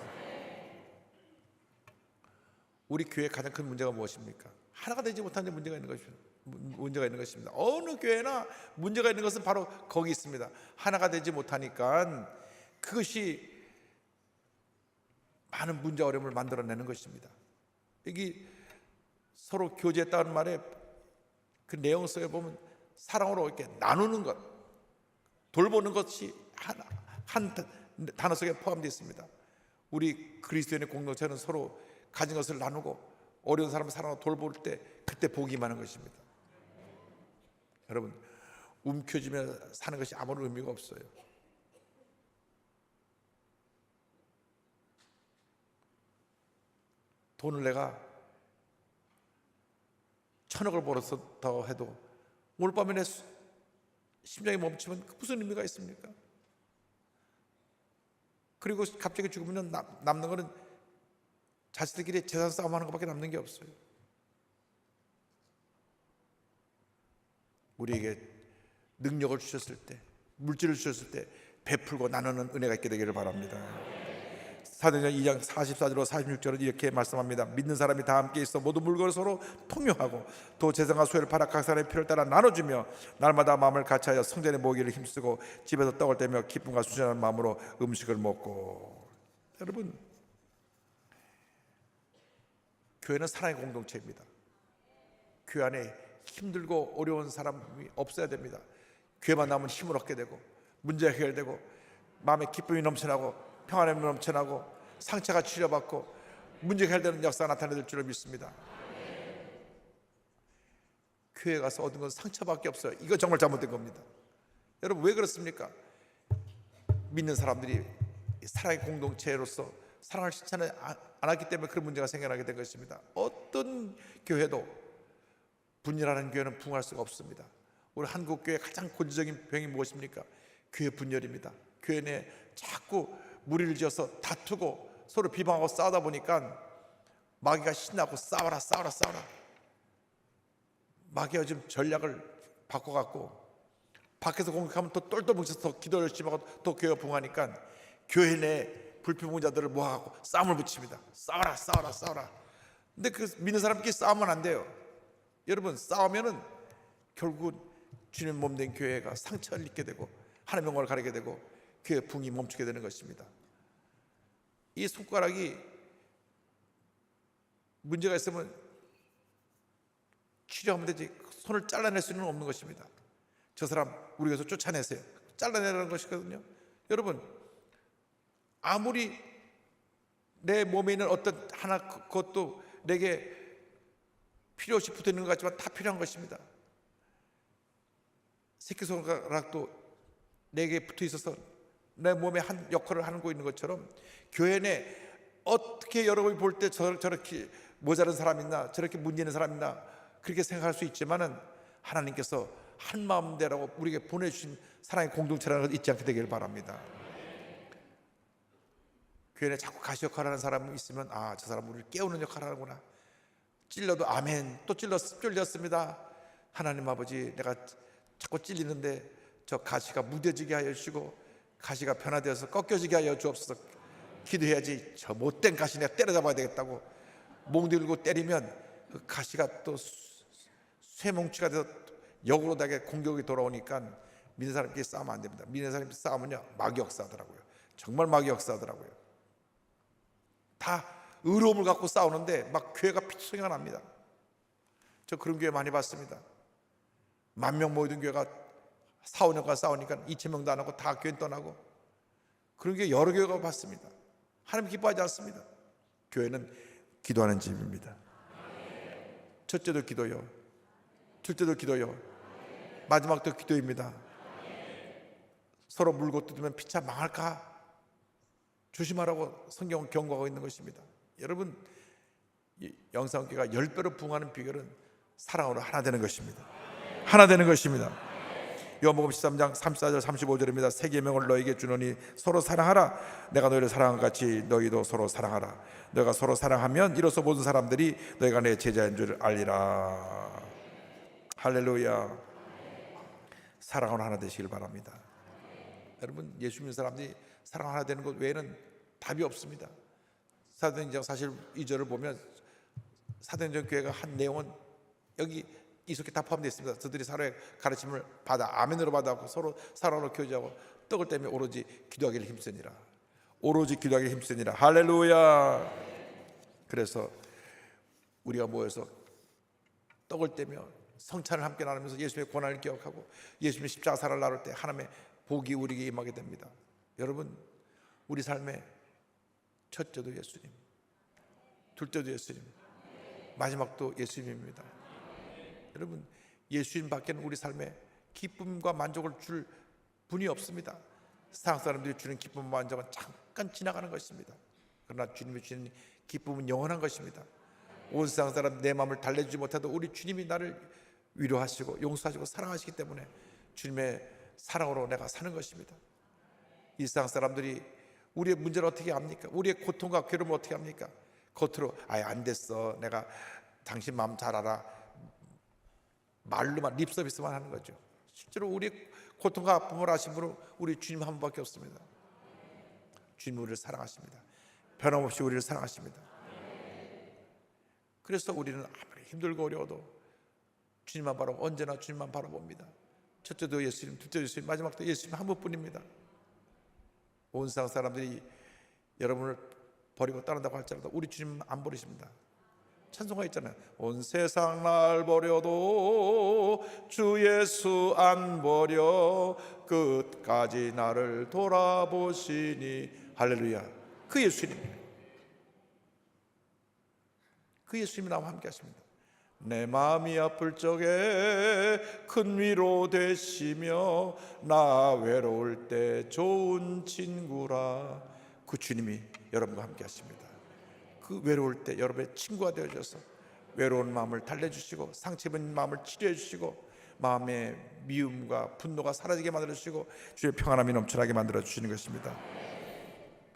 우리 교회의 가장 큰 문제가 무엇입니까? 하나가 되지 못하는 데 문제가 있는 것입니다. 어느 교회나 문제가 있는 것은 바로 거기 있습니다. 하나가 되지 못하니까 그것이 많은 문제 어려움을 만들어내는 것입니다. 여기 서로 교제했다는 말에 그 내용 속에 보면 사랑으로 이렇게 나누는 것, 돌보는 것이 한 단어 속에 포함되어 있습니다. 우리 그리스도인의 공동체는 서로 가진 것을 나누고 어려운 사람을 사랑하고 돌볼 때 그때 복이 임하는 것입니다. 여러분 움켜쥐며 사는 것이 아무런 의미가 없어요. 돈을 내가 1,000억을 벌었다 해도 오늘 밤에 내 심장이 멈추면 무슨 의미가 있습니까? 그리고 갑자기 죽으면 남는 거는 자식들끼리 재산 싸움하는 것밖에 남는 게 없어요. 우리에게 능력을 주셨을 때, 물질을 주셨을 때 베풀고 나누는 은혜가 있게 되기를 바랍니다. 사도행전 2장 44절로 46절은 이렇게 말씀합니다. 믿는 사람이 다 함께 있어 모든 물건을 서로 통용하고 또 재산과 소유를 팔아 각 사람의 필요를 따라 나눠주며 날마다 마음을 같이하여 성전에 모이기를 힘쓰고 집에서 떡을 떼며 기쁨과 순전한 마음으로 음식을 먹고. 여러분 교회는 사랑의 공동체입니다. 교회 안에 힘들고 어려운 사람이 없어야 됩니다. 교회만 나오면 힘을 얻게 되고 문제가 해결되고 마음에 기쁨이 넘쳐나고 평안함이 넘쳐나고 상처가 치료받고 문제가 해결되는 역사가 나타날 줄을 믿습니다. 교회 가서 얻은 건 상처밖에 없어요. 이거 정말 잘못된 겁니다. 여러분 왜 그렇습니까? 믿는 사람들이 사랑의 공동체로서 사랑을 실천하지 않았기 때문에 그런 문제가 생겨나게 된 것입니다. 어떤 교회도 분열하는 교회는 부흥할 수가 없습니다. 우리 한국 교회의 가장 고질적인 병이 무엇입니까? 교회 분열입니다. 교회 내에 자꾸 무리를 지어서 다투고 서로 비방하고 싸우다 보니까 마귀가 신나고 싸워라. 마귀가 요즘 전략을 바꿔갖고 밖에서 공격하면 또 똘똘 뭉쳐서 더 기도 열심히 하고 또 교회가 부흥하니까 교회 내 불평자들을 모아갖고 싸움을 붙입니다. 싸워라 싸워라 싸워라. 근데 그 믿는 사람끼리 싸우면 안 돼요. 여러분, 싸우면은 결국 주님 몸된 교회가 상처를 입게 되고 하나님의 영광을 가리게 되고 교회 붕이 멈추게 되는 것입니다. 이 손가락이 문제가 있으면 치료하면 되지 손을 잘라낼 수는 없는 것입니다. 저 사람 우리 교회에서 쫓아내세요. 잘라내라는 것이거든요. 여러분, 아무리 내 몸에 있는 어떤 하나 그것도 내게 필요 없이 붙어 있는 것 같지만 다 필요한 것입니다. 새끼손가락도 내게 붙어 있어서 내 몸에 한 역할을 하고 있는 것처럼 교회 내 어떻게 여러분이 볼 때 저렇게 모자란 사람 있나, 저렇게 문제 있는 사람 있나 그렇게 생각할 수 있지만은 하나님께서 한 마음대로 우리에게 보내주신 사랑의 공동체라는 걸 잊지 않게 되길 바랍니다. 교회 내 자꾸 가시 역할을 하는 사람이 있으면 아, 저 사람 우리를 깨우는 역할을 하는구나. 찔러도 아멘, 또 찔렸습니다. 하나님 아버지, 내가 자꾸 찔리는데 저 가시가 무뎌지게 하여 주시고 가시가 변화되어서 꺾여지게 하여 주옵소서. 기도해야지. 저 못된 가시 내가 때려잡아야 되겠다고 목 들고 때리면 그 가시가 또 쇠뭉치가 돼서 역으로 나게 공격이 돌아오니까 믿는 사람끼리 싸우면 안 됩니다. 믿는 사람끼리 싸우면요 마귀 역사하더라고요. 정말 마귀 역사하더라고요. 다 의로움을 갖고 싸우는데 막 교회가 피투성이가 납니다. 저 그런 교회 많이 봤습니다. 10,000명 모이던 교회가 4, 5년간 싸우니까 2,000명도 안 하고 다 교회 떠나고 그런 교회 여러 교회가 봤습니다. 하나님 기뻐하지 않습니다. 교회는 기도하는 집입니다. 첫째도 기도요, 둘째도 기도요, 마지막도 기도입니다. 서로 물고 뜯으면 피차 망할까 조심하라고 성경은 경고하고 있는 것입니다. 여러분, 영상교회가 10배로 부흥하는 비결은 사랑으로 하나 되는 것입니다. 하나 되는 것입니다. 요한복음 13장 34절 35절입니다. 새 계명을 너에게 주노니 서로 사랑하라. 내가 너희를 사랑한 것 같이 너희도 서로 사랑하라. 너희가 서로 사랑하면 이로써 모든 사람들이 너희가 내 제자인 줄 알리라. 할렐루야. 사랑으로 하나 되시길 바랍니다. 여러분, 예수 믿는 사람들이 사랑 하나 되는 것 외에는 답이 없습니다. 사도행전 42절을 보면 사도행전 교회가 한 내용은 여기 이속에 다 포함되어 있습니다. 저들이 사랑의 가르침을 받아 아멘으로 받아갖고 서로 사랑으로 교제하고 떡을 떼며 오로지 기도하기를 힘쓰니라. 오로지 기도하기를 힘쓰니라. 할렐루야. 그래서 우리가 모여서 떡을 떼며 성찬을 함께 나누면서 예수님의 고난을 기억하고 예수님의 십자가 사랑을 나눌 때 하나님의 복이 우리에게 임하게 됩니다. 여러분, 우리 삶의 첫째도 예수님, 둘째도 예수님, 마지막도 예수님입니다. 여러분, 예수님 밖에는 우리 삶에 기쁨과 만족을 줄 분이 없습니다. 세상 사람들이 주는 기쁨과 만족은 잠깐 지나가는 것입니다. 그러나 주님이 주는 기쁨은 영원한 것입니다. 온 세상 사람 내 마음을 달래주지 못해도 우리 주님이 나를 위로하시고 용서하시고 사랑하시기 때문에 주님의 사랑으로 내가 사는 것입니다. 이 세상 사람들이 우리의 문제를 어떻게 합니까? 우리의 고통과 괴로움을 어떻게 합니까? 겉으로 아예 안 됐어, 내가 당신 마음 잘 알아, 말로만 립서비스만 하는 거죠. 실제로 우리의 고통과 아픔을 아신 분은 우리 주님 한 분밖에 없습니다. 주님 우리를 사랑하십니다. 변함없이 우리를 사랑하십니다. 그래서 우리는 아무리 힘들고 어려워도 주님만 바라보고 언제나 주님만 바라봅니다. 첫째도 예수님, 둘째도 예수님, 마지막도 예수님 한 분뿐입니다. 온 세상 사람들이 여러분을 버리고 떠난다고 할지라도 우리 주님 안 버리십니다. 찬송가 있잖아요. 온 세상 날 버려도 주 예수 안 버려 끝까지 나를 돌아보시니. 할렐루야. 그 예수님, 그 예수님이 나와 함께 하십니다. 내 마음이 아플 적에 큰 위로 되시며 나 외로울 때 좋은 친구라. 그 주님이 여러분과 함께 하십니다. 그 외로울 때 여러분의 친구가 되어줘서 외로운 마음을 달래주시고 상처 입은 마음을 치료해 주시고 마음의 미움과 분노가 사라지게 만들어주시고 주의 평안함이 넘쳐나게 만들어주시는 것입니다.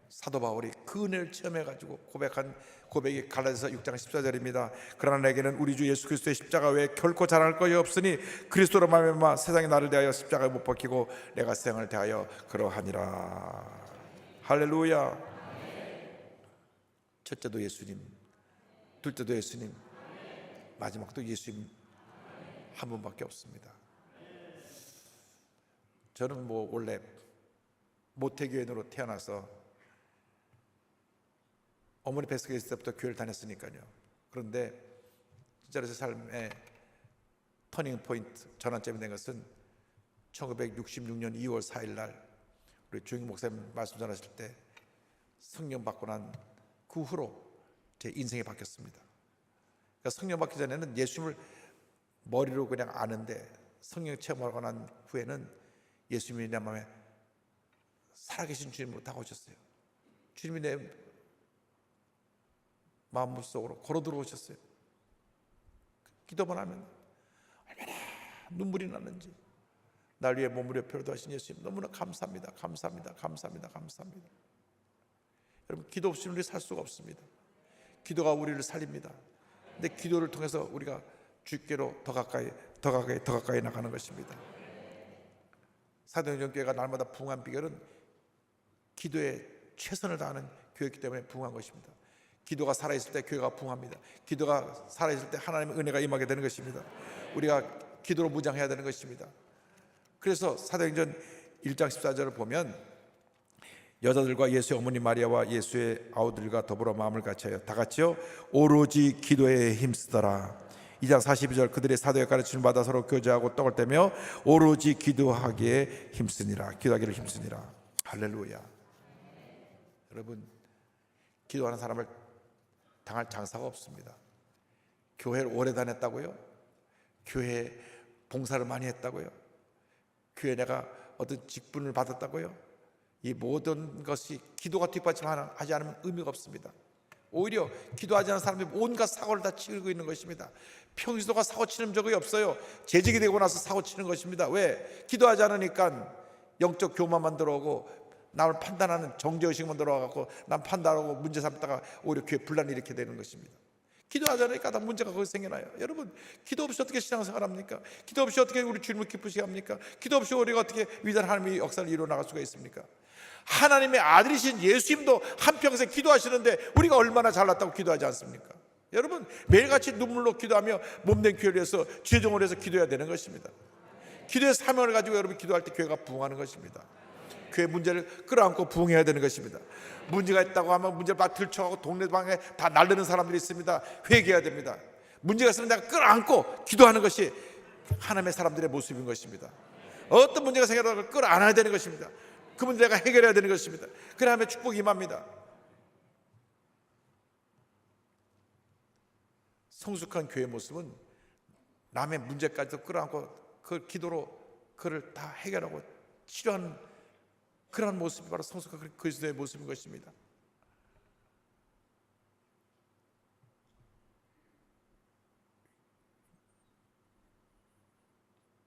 사도 바울이 그 은혜를 체험해가지고 고백한 고백이 갈라디아서 6장 14절입니다. 그러나 내게는 우리 주 예수 그리스도의 십자가 외에 결코 자랑할 것이 없으니 그리스도로 말미암아 세상이 나를 대하여 십자가에 못 박히고 내가 세상을 대하여 그러하니라. 할렐루야. 첫째도 예수님, 둘째도 예수님, 마지막도 예수님 한 분밖에 없습니다. 저는 원래 모태교인으로 태어나서 어머니 뱃속에 있을 때부터 교회를 다녔으니까요. 그런데 진짜로 제 삶의 터닝 포인트, 전환점이 된 것은 1966년 2월 4일 날 우리 주영 목사님 말씀 전하실 때 성령 받고 난 그 후로 제 인생이 바뀌었습니다. 그러니까 성령 받기 전에는 예수님을 머리로 그냥 아는데 성령 체험하고 난 후에는 예수님이 내 마음에 살아계신 주님으로 다가오셨어요. 주님이 내 마음속으로 걸어 들어오셨어요. 기도만 하면 얼마나 눈물이 나는지, 날 위해 몸을 표로 하신 예수님 너무나 감사합니다. 감사합니다. 감사합니다. 감사합니다. 여러분, 기도 없이 우리 살 수가 없습니다. 기도가 우리를 살립니다. 근데 기도를 통해서 우리가 주께로 더 가까이 나가는 것입니다. 사도행전 교회가 날마다 부흥한 비결은 기도에 최선을 다하는 교회이기 때문에 부흥한 것입니다. 기도가 살아있을 때 교회가 부흥합니다. 기도가 살아있을 때 하나님의 은혜가 임하게 되는 것입니다. 우리가 기도로 무장해야 되는 것입니다. 그래서 사도행전 1장 14절을 보면 여자들과 예수의 어머니 마리아와 예수의 아우들과 더불어 마음을 같이하여 다 같이요 오로지 기도에 힘쓰더라. 2장 42절 그들의 사도의 가르침을 받아 서로 교제하고 떡을 떼며 오로지 기도하기에 힘쓰니라. 기도하기를 힘쓰니라. 할렐루야. 여러분, 기도하는 사람을 당할 장사가 없습니다. 교회를 오래 다녔다고요? 교회에 봉사를 많이 했다고요? 교회에 내가 어떤 직분을 받았다고요? 이 모든 것이 기도가 뒷받침하지 않으면 의미가 없습니다. 오히려 기도하지 않는 사람들이 온갖 사고를 다 치고 있는 것입니다. 평소가 사고 치는 적이 없어요. 재직이 되고 나서 사고 치는 것입니다. 왜? 기도하지 않으니까 영적 교만만 들어오고 남을 판단하는 정죄의식만 들어와갖고 난 판단하고 문제 삼다가 오히려 교회 분란을 일으키게 되는 것입니다. 기도하지 않으니까 다 문제가 거기서 생겨나요. 여러분, 기도 없이 어떻게 신앙생활 합니까? 기도 없이 어떻게 우리 주님을 기쁘시게 합니까? 기도 없이 우리가 어떻게 위대한 하나님의 역사를 이루어 나갈 수가 있습니까? 하나님의 아들이신 예수님도 한평생 기도하시는데 우리가 얼마나 잘났다고 기도하지 않습니까? 여러분, 매일같이 눈물로 기도하며 몸된 교회를 위해서 죄종을 해서 기도해야 되는 것입니다. 기도의 사명을 가지고 여러분 기도할 때 교회가 부흥하는 것입니다. 교회 문제를 끌어안고 부흥해야 되는 것입니다. 문제가 있다고 하면 문제를 막 들춰가고 동네방에 다 날르는 사람들이 있습니다. 회개해야 됩니다. 문제가 있으면 내가 끌어안고 기도하는 것이 하나님의 사람들의 모습인 것입니다. 어떤 문제가 생겨도 끌어안아야 되는 것입니다. 그 문제가 해결해야 되는 것입니다. 그래야 하면 축복이 임합니다. 성숙한 교회의 모습은 남의 문제까지도 끌어안고 그 기도로 그를 다 해결하고 치료하는 그러한 모습이 바로 성숙한 그리스도의 모습인 것입니다.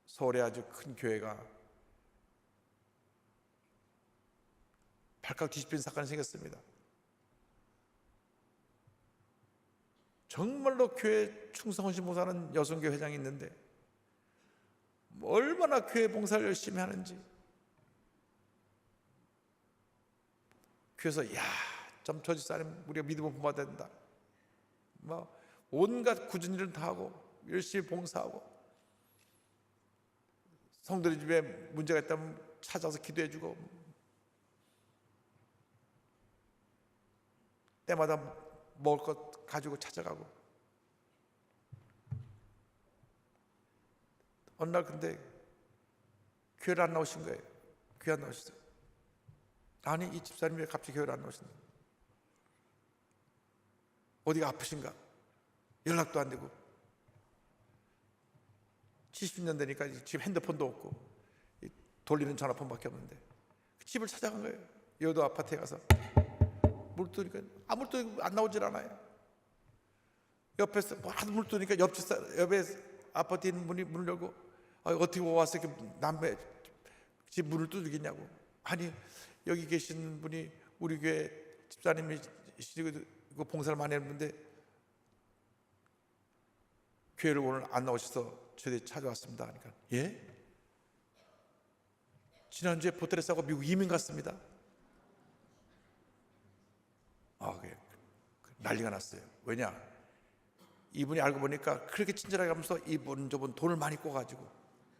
서울에 아주 큰 교회가 발칵 뒤집힌 사건이 생겼습니다. 정말로 교회 충성하신 봉사하는 여성교회 회장이 있는데 얼마나 교회 봉사를 열심히 하는지, 그래서 좀 저 집사님 우리가 믿음을 본받아야 된다, 온갖 굳은 일을 다 하고 열심히 봉사하고 성도들 집에 문제가 있다면 찾아서 기도해주고 때마다 먹을 것 가지고 찾아가고. 어느 날 근데 교회를 안 나오신 거예요. 교회 안 나오셨어요. 아니, 이 집사님이 왜 갑자기 교회를 안 나오시나? 어디가 아프신가? 연락도 안 되고 70년 되니까 지금 핸드폰도 없고 돌리는 전화폰밖에 없는데 집을 찾아간 거예요. 여도 아파트에 가서 물 뜨니까 아무것도 안 나오질 않아요. 옆에서 하도 물 뜨니까 옆에 아파트에 있는 분이 문을 열고 어떻게 와서 이렇게 남의 집 문을 두들기냐고. 아니, 여기 계신 분이 우리 교회 집사님이시고 봉사를 많이 했는데 교회를 오늘 안 나오셔서 저희 찾아왔습니다. 그러니까 예? 지난주에 보트를 싸고 미국 이민 갔습니다. 난리가 났어요. 왜냐? 이분이 알고 보니까 그렇게 친절하게 하면서 이분 저분 돈을 많이 꿔가지고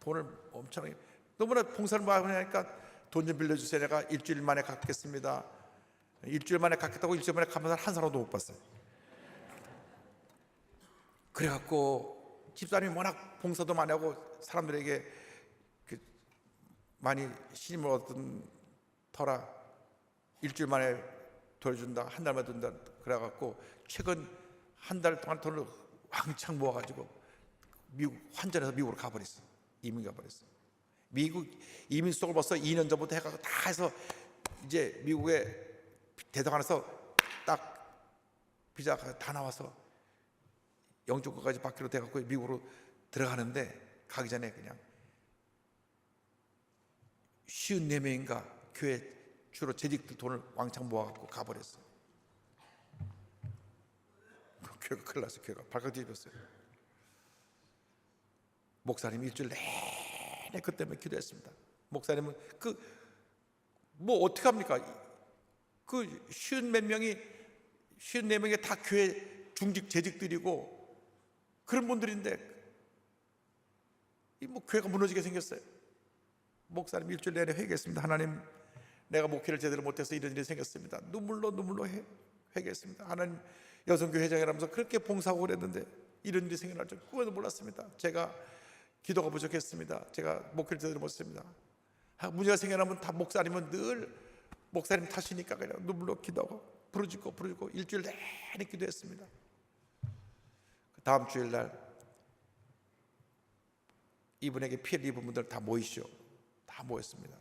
돈을 엄청나게, 너무나 봉사를 많이 하니까 돈 좀 빌려주세요. 내가 일주일 만에 갚겠습니다. 일주일 만에 갚겠다고 일주일 만에 갚는 사람 한 사람도 못 봤어요. 그래갖고 집사람이 워낙 봉사도 많이 하고 사람들에게 많이 신임을 얻은 터라 일주일 만에 돌려준다, 한 달만 든다. 그래갖고 최근 한 달 동안 돈을 왕창 모아가지고 미국 환전해서 미국으로 가버렸어. 이민 가버렸어. 미국 이민 수속을 벌써 2년 전부터 해가지고 다 해서 이제 미국에 대사관에서 딱 비자가 다 나와서 영주권까지 받기로 돼갖고 미국으로 들어가는데 가기 전에 그냥 54명인가 교회 주로 재직들 돈을 왕창 모아갖고 가버렸어. 교회가 큰일 났어. 교회가 발칵 뒤집혔어요. 목사님이 일주일 내내 그 때문에 기도했습니다. 목사님은 뭐 어떻게 합니까? 그 50몇 명이 54명이 다 교회 중직 재직들이고 그런 분들인데 이 뭐 교회가 무너지게 생겼어요. 목사님 일주일 내내 회개했습니다. 하나님, 내가 목회를 제대로 못해서 이런 일이 생겼습니다. 눈물로 회개했습니다. 하나님, 여성교회 회장이라면서 그렇게 봉사하고 그랬는데 이런 일이 생겨날 줄 꿈에도 몰랐습니다. 제가 기도가 부족했습니다. 제가 목회를 제대로 못했습니다. 문제가 생겨나면 다 목사님은 늘 목사님 탓이니까 그냥 눈물로 기도하고 부르짖고 일주일 내내 기도했습니다. 다음 주일날 이분에게 피해를 입은 분들 다 모이시오. 다 모였습니다.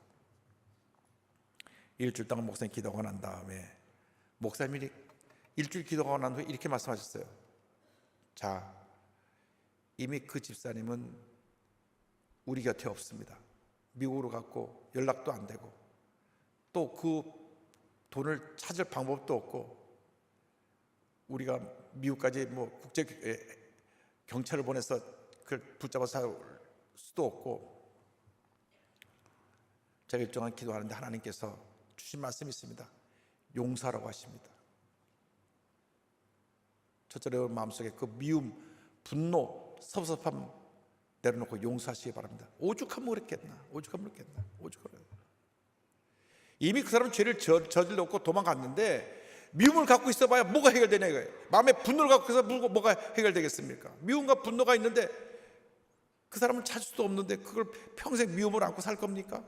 일주일 동안 목사님 기도하고 난 다음에 목사님이 일주일 기도하고 난 후에 이렇게 말씀하셨어요. 자, 이미 그 집사님은 우리 곁에 없습니다. 미국으로 갔고 연락도 안 되고 또 그 돈을 찾을 방법도 없고 우리가 미국까지 뭐 국제 경찰을 보내서 그걸 붙잡아서 살 수도 없고, 제가 일정한 기도하는데 하나님께서 주신 말씀이 있습니다. 용서하라고 하십니다. 첫째 여러분 마음속에 그 미움, 분노, 섭섭함 내려놓고 용서하시기 바랍니다. 오죽하면 그랬겠나. 이미 그 사람은 죄를 저질렀고 도망갔는데 미움을 갖고 있어봐야 뭐가 해결되냐 이거예요. 마음에 분노를 갖고 있어서 뭐가 해결되겠습니까? 미움과 분노가 있는데 그 사람을 찾을 수도 없는데 그걸 평생 미움을 안고 살 겁니까?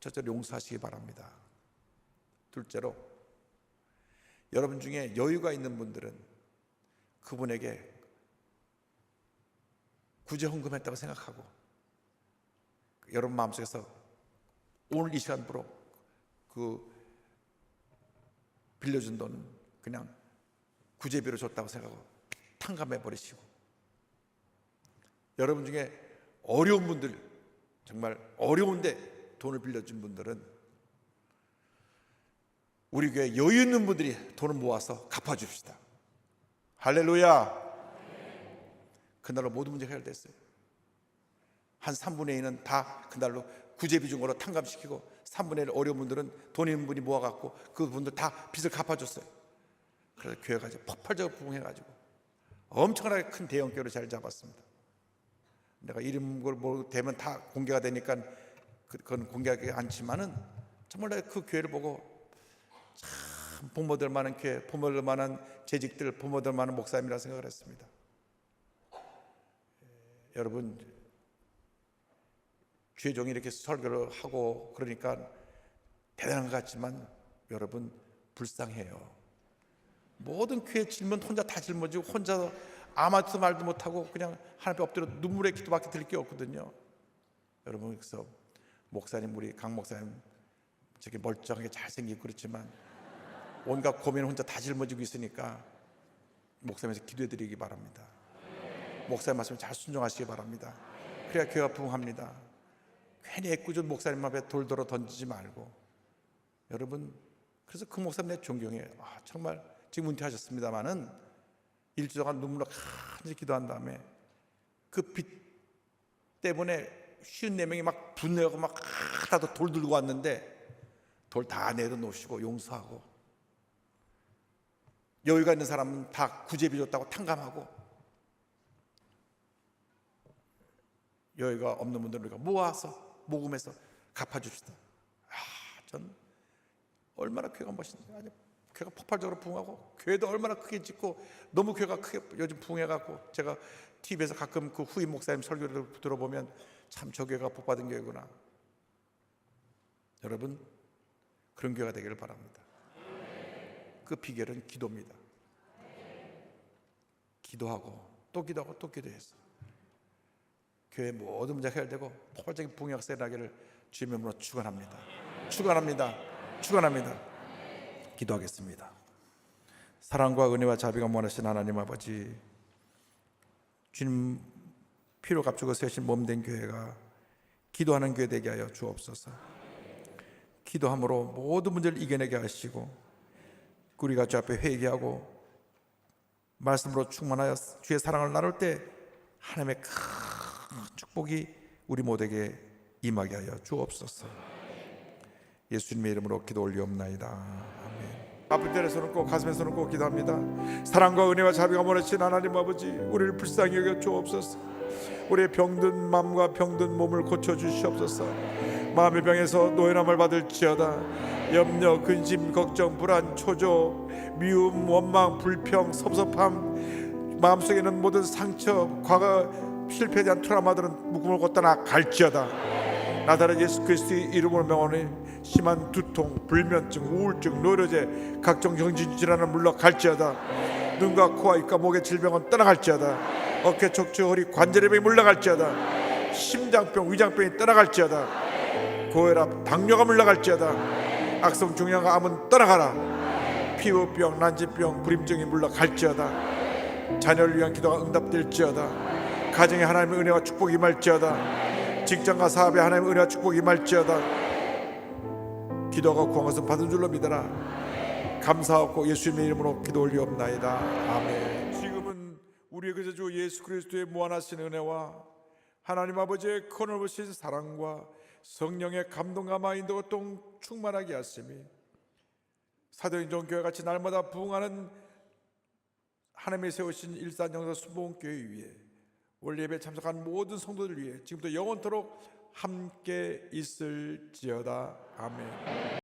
첫째로 용서하시기 바랍니다. 둘째로 여러분 중에 여유가 있는 분들은 그분에게 구제헌금했다고 생각하고 여러분 마음속에서 오늘 이 시간부로 그 빌려준 돈 그냥 구제비로 줬다고 생각하고 탕감해 버리시고, 여러분 중에 어려운 분들, 정말 어려운데 돈을 빌려준 분들은 우리 교회 여유 있는 분들이 돈을 모아서 갚아줍시다. 할렐루야. 그날로 모든 문제가 해결됐어요. 한 3분의 2는 다 그날로 구제비 준 거로 탕감시키고 3분의 1 어려운 분들은 돈 있는 분이 모아갖고 그분들 다 빚을 갚아줬어요. 그래서 교회가 이제 폭발적으로 부흥해가지고 엄청나게 큰 대형교회를 잘 잡았습니다. 내가 이름 뭐 되면 다 공개가 되니까 그건 공개하지 않지만은 정말 내가 그 교회를 보고 참 부모들 많은 교회, 부모들 많은 재직들, 부모들 많은 목사님이라 생각을 했습니다. 여러분, 주의 종이 이렇게 설교를 하고 그러니까 대단한 것 같지만 여러분 불쌍해요. 모든 교회 질문 혼자 다 짊어지고 혼자 아무것도 말도 못하고 그냥 하나님 앞에 엎드려 눈물의 기도밖에 드릴 게 없거든요. 여러분, 그래서 목사님, 우리 강 목사님 저게 멀쩡하게 잘생기고 그렇지만 온갖 고민을 혼자 다 짊어지고 있으니까 목사님에서 기도해 드리기 바랍니다. 목사님 말씀에 잘 순종하시기 바랍니다. 그래야 교회가 부흥합니다. 괜히 애꿎은 목사님 앞에 돌돌아 던지지 말고. 여러분, 그래서 그 목사님 내 존경해요. 정말 지금 은퇴하셨습니다마는 일주일 동안 눈물로 간절히 기도한 다음에 그 빚 때문에 54명이 막 분노하고 막 다들 돌 들고 왔는데 돌 다 내려놓으시고 용서하고 여유가 있는 사람은 다 구제비 줬다고 탕감하고, 여유가 없는 분들은 우리가 모아서 모금해서 갚아줍시다. 전 얼마나 교회가 멋있는지, 아주 교회가 폭발적으로 부흥하고, 교회도 얼마나 크게 짓고, 너무 교회가 크게 요즘 부흥해갖고, 제가 TV에서 가끔 그 후임 목사님 설교를 들어보면 참 저 교회가 복받은 교회구나. 여러분, 그런 교회가 되기를 바랍니다. 그 비결은 기도입니다. 기도하고 또 기도하고 또 기도해서 교회 모든 문제가 해결되고 폭발적인 부흥의 역사가 일어나기를 주님의 이름으로 축원합니다. 축원합니다. 축원합니다. 기도하겠습니다. 사랑과 은혜와 자비가 무한하신 하나님 아버지, 주님 피로 값주고 세신 몸된 교회가 기도하는 교회 되게 하여 주옵소서. 기도함으로 모든 문제를 이겨내게 하시고, 우리가 주 앞에 회개하고 말씀으로 충만하여 주의 사랑을 나눌 때 하나님의 큰 축복이 우리 모두에게 임하게 하여 주옵소서. 예수님의 이름으로 기도 올리옵나이다. 아멘. 아픈 때에 손을 꼭 가슴에 손을 꼭 기도합니다. 사랑과 은혜와 자비가 많으신 하나님 아버지, 우리를 불쌍히 여겨 주옵소서. 우리의 병든 마음과 병든 몸을 고쳐 주시옵소서. 마음의 병에서 노연함을 받을지어다. 염려, 근심, 걱정, 불안, 초조, 미움, 원망, 불평, 섭섭함, 마음속에 있는 모든 상처, 과거 실패에 대한 트라우마들은 묶음을 걷다 갈지어다. 나다른 예수 그리스도의 이름으로 명하니 심한 두통, 불면증, 우울증, 노려제, 각종 정신 질환을 물러갈지어다. 눈과 코와 입과 목의 질병은 떠나갈지어다. 어깨, 척추, 허리, 관절염이 물러갈지어다. 심장병, 위장병이 떠나갈지어다. 고혈압, 당뇨가 물러갈지어다. 악성 중량과 암은 떠나가라. 피부병, 난치병, 불임증이 물러갈지어다. 자녀를 위한 기도가 응답될지어다. 가정에 하나님의 은혜와 축복이 임할지어다. 직장과 사업에 하나님의 은혜와 축복이 임할지어다. 기도가 구한 것은 받은 줄로 믿어라. 감사하고 예수님의 이름으로 기도 올리옵나이다. 아멘. 지금은 우리의 그저 예수 그리스도의 무한하신 은혜와 하나님 아버지의 크넓으신 사랑과 성령의 감동과 마인도가 또 충만하게 하시니 사도행전 교회같이 날마다 부흥하는 하나님이 세우신 일산영사 순복음교회 위에 원래 예배에 참석한 모든 성도들 위해 지금부터 영원토록 함께 있을지어다. 아멘.